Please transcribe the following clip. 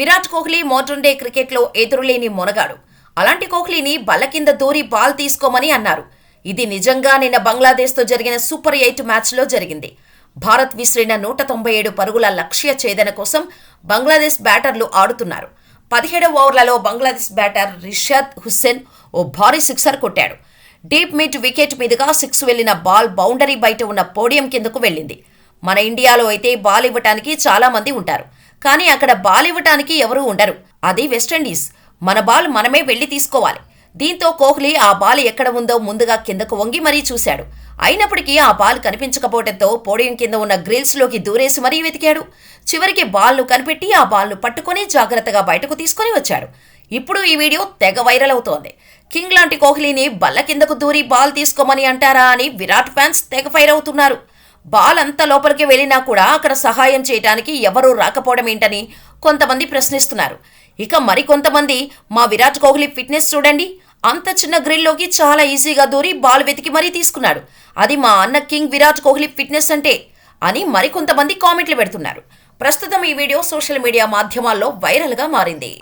Virat Kohli modern day క్రికెట్లో ఎదురులేని మొనగాడు. అలాంటి కోహ్లీని బల్ల కింద దూరి బాల్ తీసుకోమని అన్నారు. ఇది నిజంగా నిన్న బంగ్లాదేశ్తో జరిగిన సూపర్ 8 మ్యాచ్లో జరిగింది. భారత్ విసిరిన 197 పరుగుల లక్ష్య ఛేదన కోసం బంగ్లాదేశ్ బ్యాటర్లు ఆడుతున్నారు. 17 ఓవర్లలో బంగ్లాదేశ్ బ్యాటర్ రిషాద్ హుస్సేన్ ఓ భారీ సిక్సర్ కొట్టాడు. డీప్ మిడ్ వికెట్ మీదుగా 6 వెళ్లిన బాల్ బౌండరీ బయట ఉన్న పోడియం కిందకు వెళ్ళింది. మన ఇండియాలో అయితే బాల్ ఇవ్వటానికి చాలా మంది ఉంటారు, కానీ అక్కడ బాల్ ఇవ్వటానికి ఎవరూ ఉండరు. అది వెస్టిండీస్. మన బాల్ మనమే వెళ్లి తీసుకోవాలి. దీంతో కోహ్లీ ఆ బాల్ ఎక్కడ ఉందో ముందుగా కిందకు వంగి మరీ చూశాడు. అయినప్పటికీ ఆ బాల్ కనిపించకపోవడంతో పోడియం కింద ఉన్న గ్రిల్స్లోకి దూరేసి మరీ వెతికాడు. చివరికి బాల్ను కనిపెట్టి ఆ బాల్ను పట్టుకుని జాగ్రత్తగా బయటకు తీసుకుని వచ్చాడు. ఇప్పుడు ఈ వీడియో తెగ వైరల్ అవుతోంది. కింగ్ లాంటి కోహ్లీని బల్ల కిందకు దూరి బాల్ తీసుకోమని అంటారా అని విరాట్ ఫ్యాన్స్ తెగ ఫైర్ అవుతున్నారు. బాల్ అంత లోపలికి వెళ్ళినా కూడా అక్కడ సహాయం చేయడానికి ఎవరూ రాకపోవడం ఏంటని కొంతమంది ప్రశ్నిస్తున్నారు. ఇక మరికొంతమంది మా విరాట్ కోహ్లీ ఫిట్నెస్ చూడండి, అంత చిన్న గ్రిల్లోకి చాలా ఈజీగా దూరి బాల్ వెతికి మరీ తీసుకున్నాడు. అది మా అన్న కింగ్ విరాట్ కోహ్లీ ఫిట్నెస్ అంటే అని మరికొంతమంది కామెంట్లు పెడుతున్నారు. ప్రస్తుతం ఈ వీడియో సోషల్ మీడియా మాధ్యమాల్లో వైరల్గా మారింది.